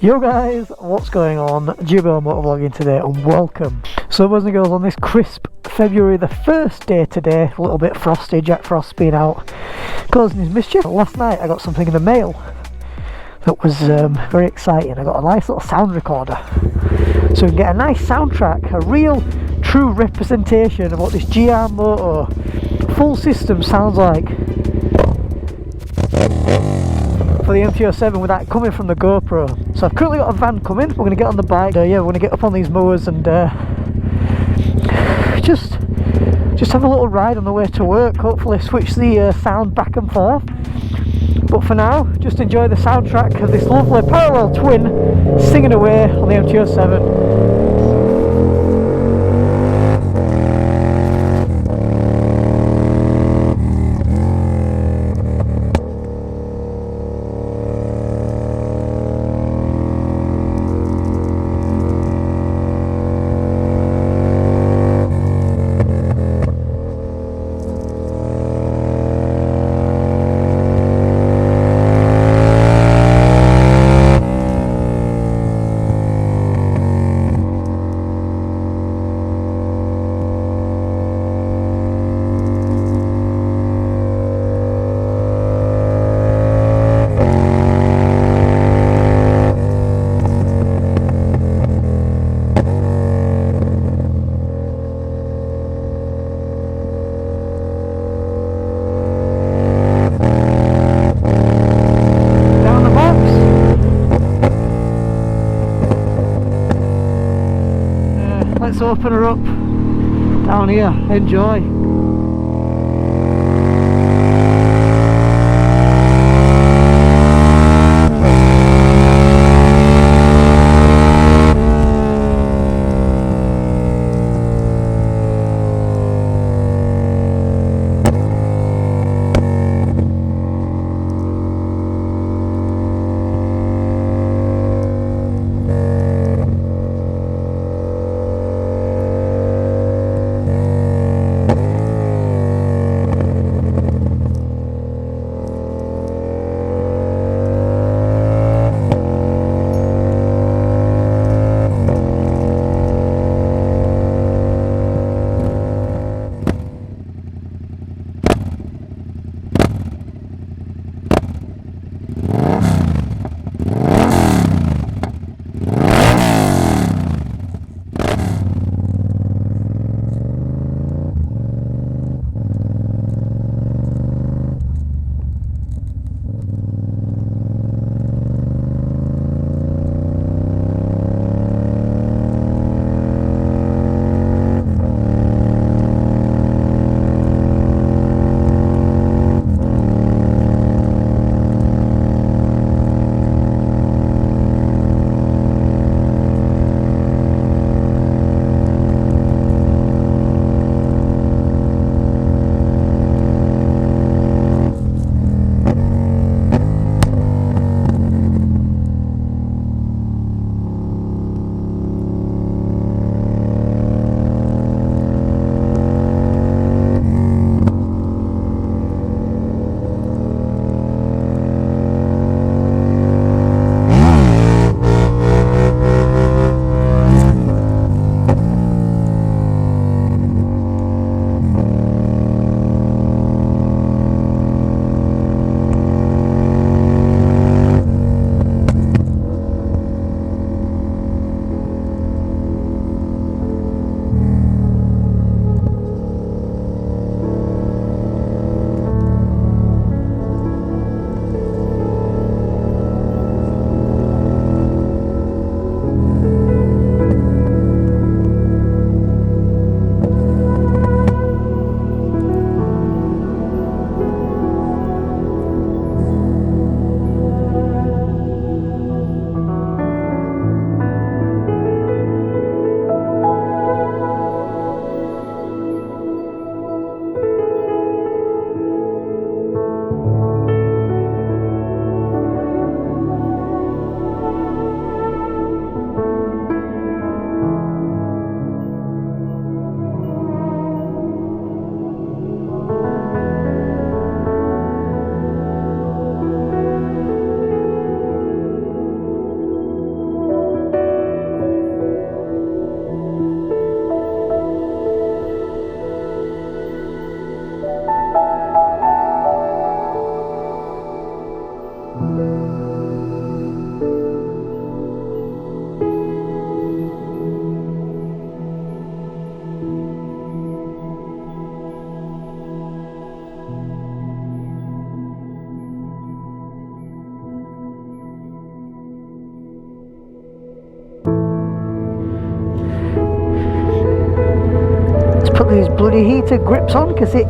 Yo guys, what's going on? GRMoto vlogging today and welcome. So boys and girls, on this crisp February the 1st day today, a little bit frosty, Jack Frost's been out causing his mischief. Last night I got something in the mail that was very exciting. I got a nice little sound recorder, so we can get a nice soundtrack, a real true representation of what this GRMoto full system sounds like for the MT07 with that coming from the GoPro. So I've currently got a van coming. We're going to get on the bike. Yeah, we're going to get up on these mowers and just have a little ride on the way to work. Hopefully switch the sound back and forth. But for now, just enjoy the soundtrack of this lovely parallel twin singing away on the MT07. Let's open her up down here. Enjoy. his bloody heated grips on, because it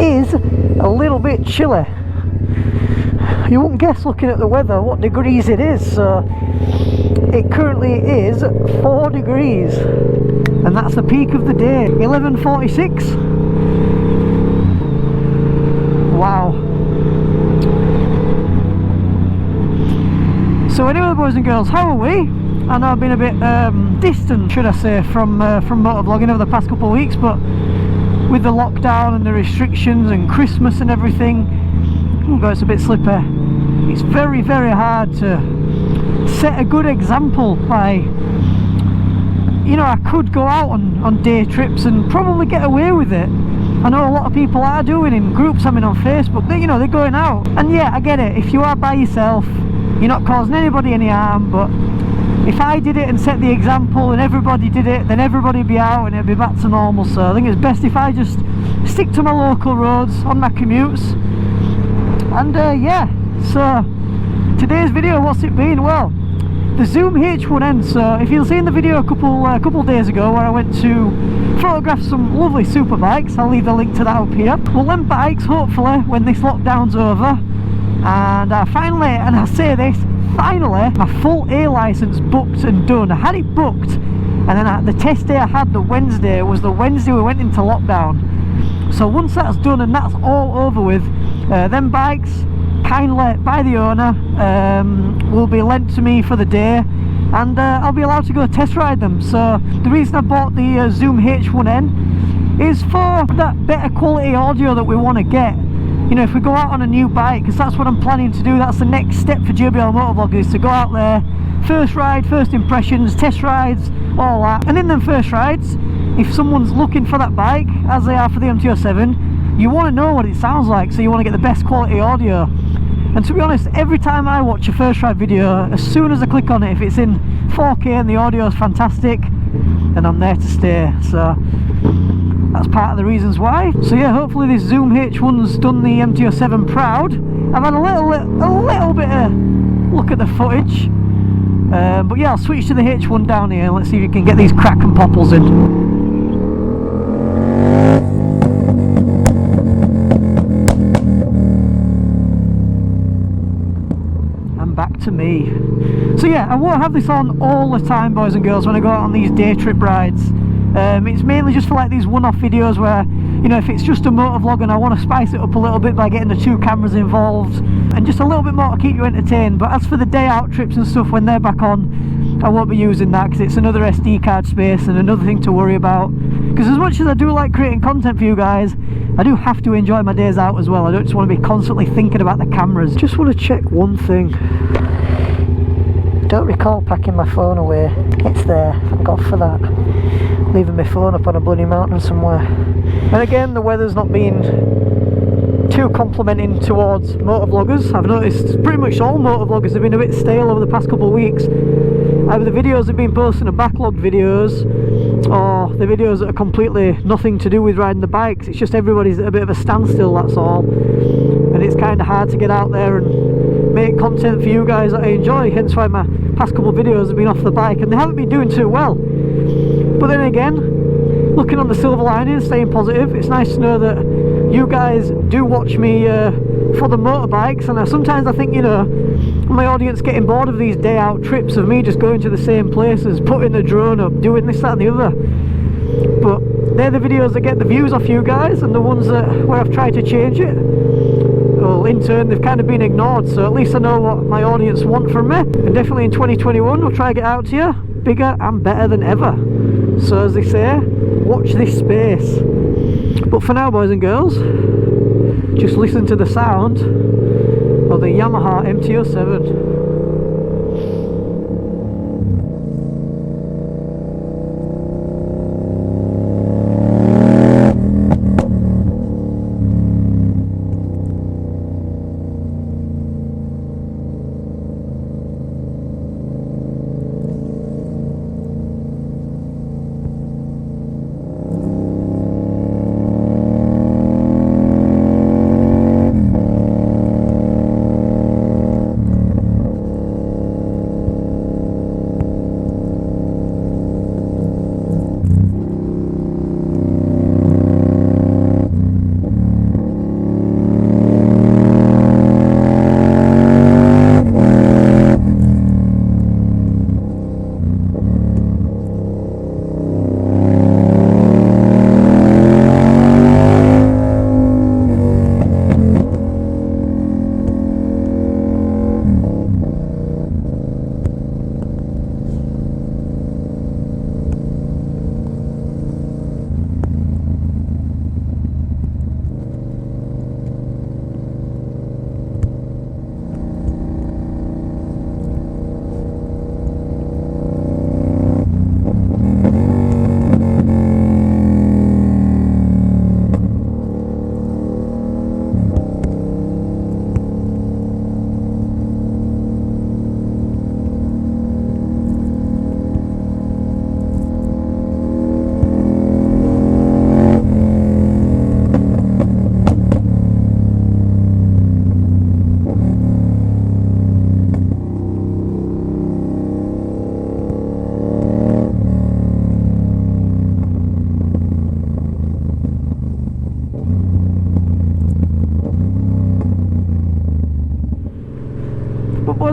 is a little bit chilly. You wouldn't guess looking at the weather what degrees it is. So it currently is 4 degrees, and that's the peak of the day, 11:46. Wow. So anyway, boys and girls, how are we? I know I've been a bit distant, should I say, from motovlogging over the past couple of weeks, but with the lockdown and the restrictions and Christmas and everything, oh, it's a bit slippy. It's very, very hard to set a good example by, you know, I could go out on day trips and probably get away with it. I know a lot of people are doing in groups I'm in on Facebook. They, you know, they're going out, and yeah, I get it. If you are by yourself, you're not causing anybody any harm. But if I did it and set the example and everybody did it, then everybody would be out and it'd be back to normal. So I think it's best if I just stick to my local roads on my commutes. And yeah, so today's video, what's it been? Well, the Zoom H1N. So if you've seen the video a couple days ago where I went to photograph some lovely super bikes, I'll leave the link to that up here. Well, them bikes, hopefully when this lockdown's over, and finally, and I say this, finally, my full A licence booked and done. I had it booked, and then the test day I had, the Wednesday, was the Wednesday we went into lockdown. So once that's done and that's all over with, them bikes, kindly by the owner, will be lent to me for the day, and I'll be allowed to go test ride them. So the reason I bought the Zoom H1N is for that better quality audio that we want to get. You know, if we go out on a new bike, because that's what I'm planning to do, that's the next step for JBL Motovloggers, to go out there, first ride, first impressions, test rides, all that. And in them first rides, if someone's looking for that bike, as they are for the MT07, you want to know what it sounds like, so you want to get the best quality audio. And to be honest, every time I watch a first ride video, as soon as I click on it, if it's in 4K and the audio is fantastic, then I'm there to stay. So that's part of the reasons why. So yeah, hopefully this Zoom H1's done the MT07 proud. I've had a little bit of look at the footage, but yeah, I'll switch to the H1 down here and let's see if you can get these crack and popples in. Back to me. So yeah, I won't have this on all the time, boys and girls, when I go out on these day trip rides. It's mainly just for like these one-off videos where, you know, if it's just a motovlog and I want to spice it up a little bit by getting the 2 cameras involved and just a little bit more to keep you entertained. But as for the day out trips and stuff, when they're back on, I won't be using that because it's another SD card space and another thing to worry about. Because as much as I do like creating content for you guys, I do have to enjoy my days out as well. I don't just want to be constantly thinking about the cameras. Just want to check one thing. Don't recall packing my phone away. It's there, thank God for that. Leaving my phone up on a bloody mountain somewhere. And again, the weather's not been too complimenting towards motovloggers. I've noticed pretty much all motovloggers have been a bit stale over the past couple of weeks. Either the videos have been posting are backlogged videos, or the videos that are completely nothing to do with riding the bikes. It's just everybody's at a bit of a standstill, that's all. And it's kind of hard to get out there and make content for you guys that I enjoy, hence why my past couple of videos have been off the bike and they haven't been doing too well. But then again, looking on the silver lining, staying positive, it's nice to know that you guys do watch me for the motorbikes. And sometimes I think, you know, my audience getting bored of these day out trips of me just going to the same places, putting the drone up, doing this, that and the other. But they're the videos that get the views off you guys, and the ones that where I've tried to change it, well, in turn they've kind of been ignored. So at least I know what my audience want from me, and definitely in 2021 we'll try to get out to you bigger and better than ever. So as they say, watch this space. But for now, boys and girls, just listen to the sound of the Yamaha MT07.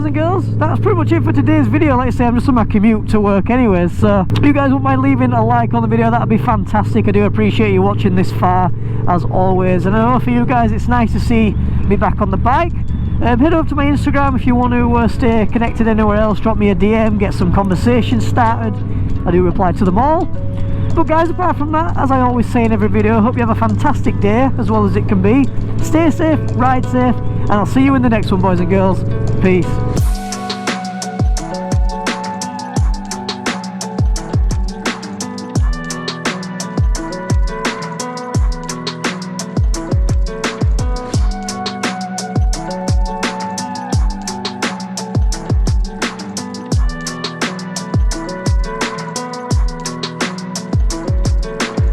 boys and girls, that's pretty much it for today's video. Like I say, I'm just on my commute to work anyways, so if you guys wouldn't mind leaving a like on the video, that'd be fantastic. I do appreciate you watching this far, as always. And I know for you guys it's nice to see me back on the bike. Head over to my Instagram if you want to stay connected anywhere else. Drop me a DM, get some conversations started. I do reply to them all. But guys, apart from that, as I always say in every video, I hope you have a fantastic day, as well as it can be. Stay safe, ride safe, and I'll see you in the next one, boys and girls. Peace.